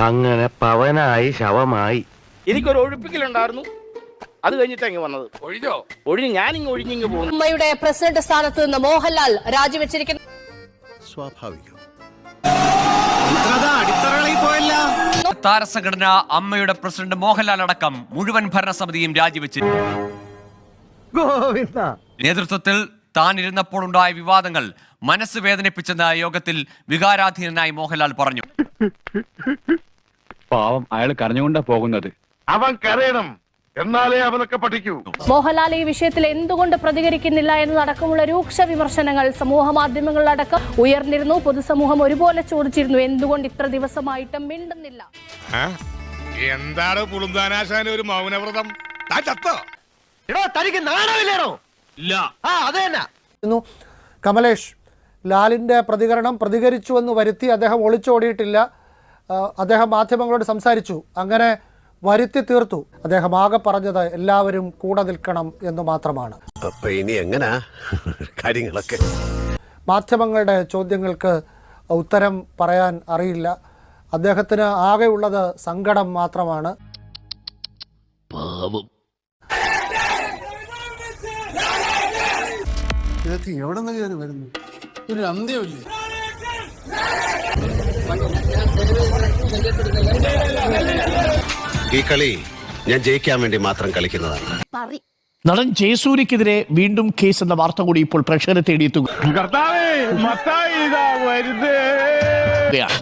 അങ്ങനെ പവനായി ശവമായി. എനിക്കൊരു ഒഴിപ്പിക്കലുണ്ടായിരുന്നു, അത് കഴിഞ്ഞിട്ട് അങ്ങ് വന്നത്. ഒഴിഞ്ഞു ഞാനിങ്ങ് ഒഴിഞ്ഞിങ്ങ് പോകുന്നു. അമ്മയുടെ പ്രസിഡന്റ് സ്ഥാനത്ത് നിന്ന് മോഹൻലാൽ രാജിവെച്ചിരിക്കുന്നു. സ്വാഭാവികം. താരസംഘടന അമ്മയുടെ പ്രസിഡന്റ് മോഹൻലാൽ അടക്കം മുഴുവൻ ഭരണസമിതിയും രാജിവെച്ചു. നേതൃത്വത്തിൽ താൻ ഇരുന്നപ്പോൾ ഉണ്ടായ വിവാദങ്ങൾ മനസ്സ് വേദനിപ്പിച്ചെന്ന യോഗത്തിൽ വികാരാധീനനായി മോഹൻലാൽ പറഞ്ഞു. പാവം, അയാൾ കരഞ്ഞുകൊണ്ടാ പോകുന്നത്. അവൻ കരയണം, എന്നാലേ അവനൊക്കെ പഠിക്കൂ. മോഹൻലാൽ ഈ വിഷയത്തിൽ എന്തുകൊണ്ട് പ്രതികരിക്കുന്നില്ല എന്നതടക്കമുള്ള രൂക്ഷ വിമർശനങ്ങൾ സമൂഹ മാധ്യമങ്ങളിലടക്കം ഉയർന്നിരുന്നു. പൊതുസമൂഹം ഒരുപോലെ ചോദിച്ചിരുന്നു, എന്തുകൊണ്ട് ഇത്ര ദിവസമായിട്ടും മിണ്ടുന്നില്ല. എന്താണ് പുളുന്താനാശാന ഒരു മൗനവ്രതം? തനിക്ക് നാണമില്ലേണോ? ഇല്ല. കമലേഷ്, ലാലിൻ്റെ പ്രതികരിച്ചുവെന്ന് വരുത്തി അദ്ദേഹം ഒളിച്ചോടിയിട്ടില്ല. അദ്ദേഹം മാധ്യമങ്ങളോട് സംസാരിച്ചു, അങ്ങനെ വരുത്തി തീർത്തു. അദ്ദേഹം ആകെ പറഞ്ഞത് എല്ലാവരും കൂടെ നിൽക്കണം എന്ന് മാത്രമാണ്. ഇനി എങ്ങനാ കാര്യങ്ങളൊക്കെ? മാധ്യമങ്ങളുടെ ചോദ്യങ്ങൾക്ക് ഉത്തരം പറയാൻ അറിയില്ല. അദ്ദേഹത്തിന് ആകെയുള്ളത് സങ്കടം മാത്രമാണ്. എവിടെ നിന്ന് കയറി വരുന്നു? ഒരു അന്ത്യമില്ലേ? ഈ കളി ഞാൻ ജയിക്കാൻ വേണ്ടി മാത്രം കളിക്കുന്നതാണ്. നടൻ ജയസൂര്യക്കെതിരെ വീണ്ടും കേസ് എന്ന വാർത്ത കൂടി ഇപ്പോൾ പ്രേക്ഷകരെ തേടിയെത്തുക.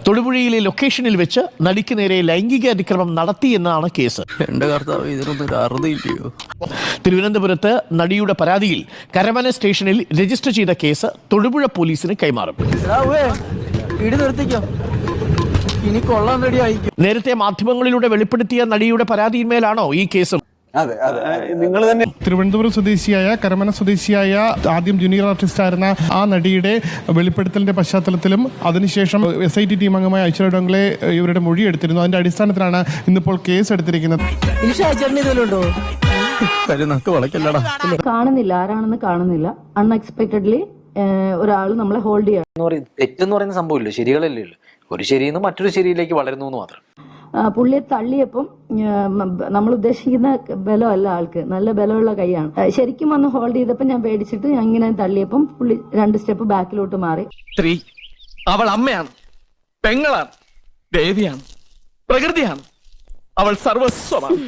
തൊടുപുഴയിലെ ലൊക്കേഷനിൽ വെച്ച് നടിക്ക് നേരെ ലൈംഗിക അതിക്രമം നടത്തി എന്നാണ് കേസ്. തിരുവനന്തപുരത്ത് നടിയുടെ പരാതിയിൽ കരമന സ്റ്റേഷനിൽ രജിസ്റ്റർ ചെയ്ത കേസ് തൊടുപുഴ പോലീസിന് കൈമാറും. നേരത്തെ മാധ്യമങ്ങളിലൂടെ വെളിപ്പെടുത്തിയ നടിയുടെ പരാതിയിന്മേലാണോ ഈ കേസ്? തിരുവനന്തപുരം സ്വദേശിയായ കരമന സ്വദേശിയായ ആദ്യം ജൂനിയർ ആർട്ടിസ്റ്റ് ആയിരുന്ന ആ നടിയുടെ വെളിപ്പെടുത്തലിന്റെ പശ്ചാത്തലത്തിലും അതിനുശേഷം SIT ടീം അംഗമായ ഐശ്വര്യ ഡോങ്കളെ ഇവരുടെ മൊഴി എടുത്തിരുന്നു. അതിന്റെ അടിസ്ഥാനത്തിലാണ് ഇന്നിപ്പോൾ കേസ് എടുത്തിരിക്കുന്നത്. കാണുന്നില്ല, ആരാണെന്ന് കാണുന്നില്ല. അൺഎക്സ്പെക്ടഡ്ലി ഒരാൾ നമ്മളെ ഹോൾഡ് ചെയ്യണം. തെറ്റെന്ന് പറയുന്ന സംഭവമില്ല, ശരികളല്ലേ ഉള്ളൂ. ഒരു ശരിയിൽ നിന്ന് മറ്റൊരു ശരിയിലേക്ക് വളരുന്നു എന്ന് മാത്രം. പുള്ളിയെ തള്ളിയപ്പം നമ്മൾ ഉദ്ദേശിക്കുന്ന ബലമല്ല, ആൾക്ക് നല്ല ബലമുള്ള കൈയാണ്. ശരിക്കും വന്ന് ഹോൾഡ് ചെയ്തപ്പോൾ ഞാൻ പേടിച്ചിട്ട് ഇങ്ങനെ തള്ളിയപ്പം പുള്ളി 2 സ്റ്റെപ്പ് ബാക്കിലോട്ട് മാറി. സ്ത്രീ, അവൾ അമ്മയാണ്, പെങ്ങളാണ്, ദേവിയാണ്, പ്രകൃതിയാണ്, അവൾ സർവസ്വമാണ്.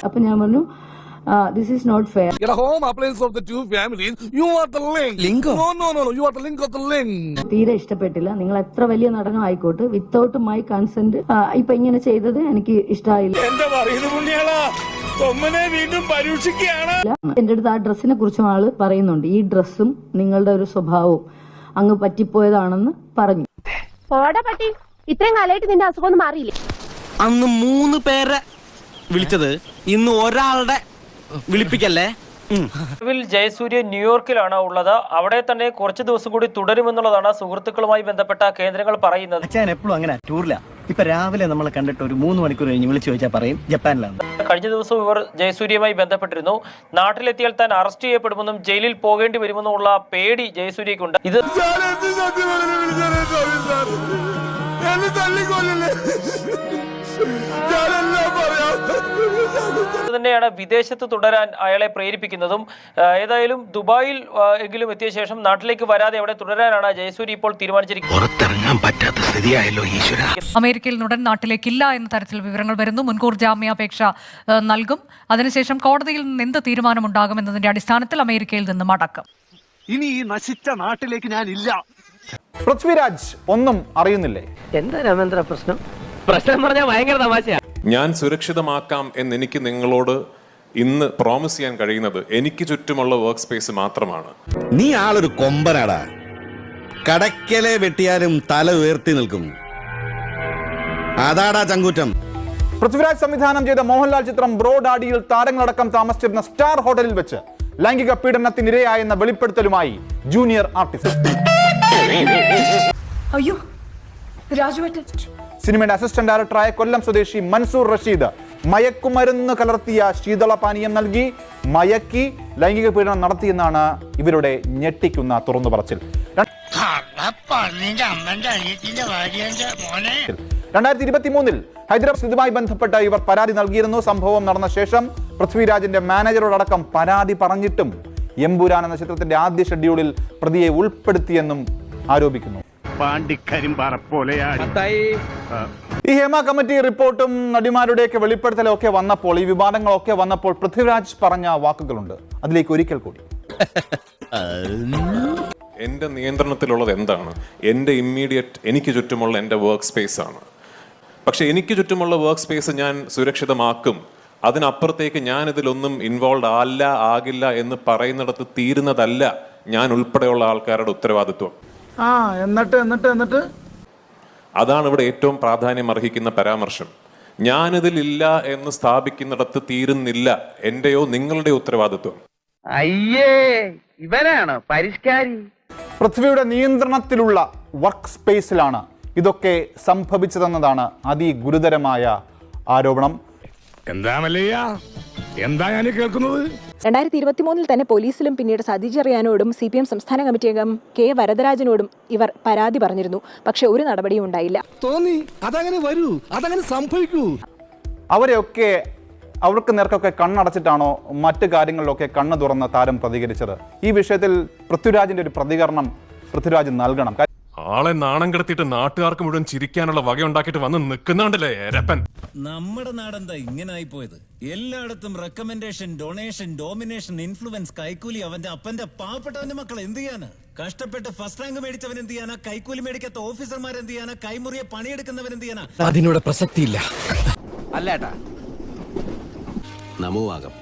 അപ്പൊ ഞാൻ പറഞ്ഞു, ദിസ് ഈസ് നോട്ട് ഫെയർ. തീരെ ഇഷ്ടപ്പെട്ടില്ല. നിങ്ങൾ എത്ര വലിയ നടനം ആയിക്കോട്ടെ, വിത്തൗട്ട് മൈ കൺസെന്റ് ഇപ്പൊ ഇങ്ങനെ ചെയ്തത് എനിക്ക് ഇഷ്ടമായില്ല. എന്റെ അടുത്ത് ആ ഡ്രസ്സിനെ കുറിച്ചും ആള് പറയുന്നുണ്ട്. ഈ ഡ്രസ്സും നിങ്ങളുടെ ഒരു സ്വഭാവവും അങ്ങ് പറ്റിപ്പോയതാണെന്ന് പറഞ്ഞു. ഇത്രയും കാലമായിട്ട് നിന്റെ അസുഖം മാറിയില്ലേ? അന്ന് 3 പേരെ വിളിച്ചത്, ഇന്ന് ഒരാളുടെ വിളിപ്പിക്കല്ലേ. ജയസൂര്യ ന്യൂയോർക്കിലാണ് ഉള്ളത്. അവിടെ തന്നെ കുറച്ച് ദിവസം കൂടി തുടരുമെന്നുള്ളതാണ് സുഹൃത്തുക്കളുമായി ബന്ധപ്പെട്ട കേന്ദ്രങ്ങൾ പറയുന്നത്. ഞാൻ എപ്പോഴും അങ്ങനെ ടൂറില്ല. ഇപ്പൊ രാവിലെ നമ്മൾ കണ്ടിട്ട് ഒരു 3 മണിക്കൂർ കഴിഞ്ഞ് വിളിച്ചു ചോദിച്ചാൽ പറയും ജപ്പാനിലാണ്. കഴിഞ്ഞ ദിവസം ഇവർ ജയസൂര്യയുമായി ബന്ധപ്പെട്ടിരുന്നു. നാട്ടിലെത്തിയാൽ താൻ അറസ്റ്റ് ചെയ്യപ്പെടുമെന്നും ജയിലിൽ പോകേണ്ടി വരുമെന്നുമുള്ള പേടി ജയസൂര്യക്കുണ്ട്. ഇത് തന്നെയാണ് വിദേശത്ത് തുടരാൻ അയാളെ പ്രേരിപ്പിക്കുന്നതും. ഏതായാലും ദുബായിൽ എങ്കിലും എത്തിയ ശേഷം നാട്ടിലേക്ക് വരാതെ അവിടെ തുടരാനാണ് ജയസൂര്യ ഇപ്പോൾ തീരുമാനിച്ചിരിക്കുന്നത്. അമേരിക്കയിൽ ഉടൻ നാട്ടിലേക്കില്ല എന്ന തരത്തിൽ വിവരങ്ങൾ വരുന്നു. മുൻകൂർ ജാമ്യാപേക്ഷ നൽകും. അതിനുശേഷം കോടതിയിൽ നിന്ന് എന്ത് തീരുമാനമുണ്ടാകുമെന്നതിന്റെ അടിസ്ഥാനത്തിൽ അമേരിക്കയിൽ നിന്ന് മടക്കം. ഇനി ഈ നശിച്ച നാട്ടിലേക്ക് ഞാൻ ഇല്ല. പൃഥ്വിരാജ് ഒന്നും അറിയുന്നില്ലേ? എന്താ രാമേന്ദ്ര പ്രശ്നം പറഞ്ഞാൽ ഭയങ്കര തമാശയാ. ഞാൻ സുരക്ഷിതമാക്കാം എന്ന് എനിക്ക് നിങ്ങളോട് ഇന്ന് പ്രോമിസ് ചെയ്യാൻ കഴിയുന്നത് എനിക്ക് ചുറ്റുമുള്ള വർക്ക് സ്പേസ് മാത്രമാണ്. നീ ആളൊരു കൊമ്പനാടാ. കടക്കലെ വെട്ടിയാലും തല ഉയർത്തി നിൽക്കും. അതാടാ ചങ്കൂറ്റം. പൃഥ്വിരാജ് സംവിധാനം ചെയ്ത മോഹൻലാൽ ചിത്രം ബ്രോ ഡാഡിയിൽ താരങ്ങളടക്കം താമസിച്ചിരുന്ന സ്റ്റാർ ഹോട്ടലിൽ വെച്ച് ലൈംഗിക പീഡനത്തിനിരയായെന്ന വെളിപ്പെടുത്തലുമായി ജൂനിയർ ആർട്ടിസ്റ്റ്. അയ്യോ, രാജുവേട്ടൻ. സിനിമയുടെ അസിസ്റ്റന്റ് ഡയറക്ടറായ കൊല്ലം സ്വദേശി മൻസൂർ റഷീദ് മയക്കുമരുന്ന് കലർത്തിയ ശീതളപാനീയം നൽകി മയക്കി ലൈംഗിക പീഡനം നടത്തിയെന്നാണ് ഇവരുടെ ഞെട്ടിക്കുന്ന തുറന്നു പറച്ചിൽ. 2023 ഹൈദരാബാദ് ഇതുമായി ബന്ധപ്പെട്ട് ഇവർ പരാതി നൽകിയിരുന്നു. സംഭവം നടന്ന ശേഷം പൃഥ്വിരാജിന്റെ മാനേജറോടക്കം പരാതി പറഞ്ഞിട്ടും എമ്പുരാൻ എന്ന ചിത്രത്തിന്റെ ആദ്യ ഷെഡ്യൂളിൽ പ്രതിയെ ഉൾപ്പെടുത്തിയെന്നും ആരോപിക്കുന്നു. ഈ ഹേമ കമ്മിറ്റി റിപ്പോർട്ടും നടിമാരുടെയൊക്കെ വെളിപ്പെടുത്തലും ഒക്കെ വന്നപ്പോൾ, ഈ വിവാദങ്ങളൊക്കെ വന്നപ്പോൾ പൃഥ്വിരാജ് പറഞ്ഞ വാക്കുകളുണ്ട്. അതിലേക്ക് ഒരിക്കൽ കൂടി. എൻ്റെ നിയന്ത്രണത്തിലുള്ളത് എന്താണ്? എൻ്റെ ഇമ്മീഡിയറ്റ് എനിക്ക് ചുറ്റുമുള്ള എൻ്റെ വർക്ക് സ്പേസ് ആണ്. പക്ഷെ എനിക്ക് ചുറ്റുമുള്ള വർക്ക് സ്പേസ് ഞാൻ സുരക്ഷിതമാക്കും. അതിനപ്പുറത്തേക്ക് ഞാൻ ഇതിലൊന്നും ഇൻവോൾവ് ആകില്ല എന്ന് പറയുന്നിടത്ത് തീരുന്നതല്ല ഞാൻ ഉൾപ്പെടെയുള്ള ആൾക്കാരുടെ ഉത്തരവാദിത്വം. എന്നിട്ട് അതാണ് ഇവിടെ ഏറ്റവും പ്രാധാന്യം അർഹിക്കുന്ന പരാമർശം. ഞാനിതിലില്ല എന്ന് സ്ഥാപിക്കുന്നിടത്ത് തീരുന്നില്ല എന്റെയോ നിങ്ങളുടെ ഉത്തരവാദിത്വം. അയ്യേ, ഇവനാണ് പരിഷ്കാരി. പൃഥ്വിയുടെ നിയന്ത്രണത്തിലുള്ള വർക്ക് സ്പേസിലാണ് ഇതൊക്കെ സംഭവിച്ചതെന്നതാണ് അതിഗുരുതരമായ ആരോപണം. എന്താ ഞാൻ കേൾക്കുന്നത്? 2023 തന്നെ പോലീസിലും പിന്നീട് സതീഷ് ചെറിയാനോടും CPM സംസ്ഥാന കമ്മിറ്റി അംഗം K വരദരാജനോടും ഇവർ പരാതി പറഞ്ഞിരുന്നു. പക്ഷെ ഒരു നടപടിയും ഉണ്ടായില്ല. തോന്നി അതങ്ങനെ വരൂ, അതങ്ങനെ സംഭവിക്കൂ. അവർക്ക് നേർക്കൊക്കെ കണ്ണടച്ചിട്ടാണോ മറ്റു കാര്യങ്ങളിലൊക്കെ കണ്ണു തുറന്ന താരം പ്രതികരിച്ചത്? ഈ വിഷയത്തിൽ പൃഥ്വിരാജിന്റെ ഒരു പ്രതികരണം പൃഥ്വിരാജ് നൽകണം. ആളെ നാണം കെടുത്തിയിട്ട് നാട്ടുകാർക്ക് മുഴുവൻ ചിരിക്കാനുള്ള വകയുണ്ടാക്കിയിട്ട് വന്ന് നിൽക്കുന്നുണ്ടല്ലേ രപ്പൻ. നമ്മുടെ നാടെന്താ ഇങ്ങനെ ആയിപ്പോയത്? എല്ലായിടത്തും റെക്കമെൻഡേഷൻ, ഡൊണേഷൻ, ഡോമിനേഷൻ, ഇൻഫ്ലുവൻസ്, കൈക്കൂലി. അവന്റെ അപ്പന്റെ പാവപ്പെട്ടവന്റെ മക്കൾ എന്ത് ചെയ്യാനാ? കഷ്ടപ്പെട്ട് ഫസ്റ്റ് റാങ്ക് മേടിച്ചവൻ എന്ത് ചെയ്യാനാ? കൈക്കൂലി മേടിക്കാത്ത ഓഫീസർമാർ എന്ത് ചെയ്യാനാ? കൈമുറിയെ പണിയെടുക്കുന്നവൻ എന്ത് ചെയ്യാനാ? അതിനോട് പ്രസക്തിയില്ല. അല്ലേട്ടാ നമോവാകം.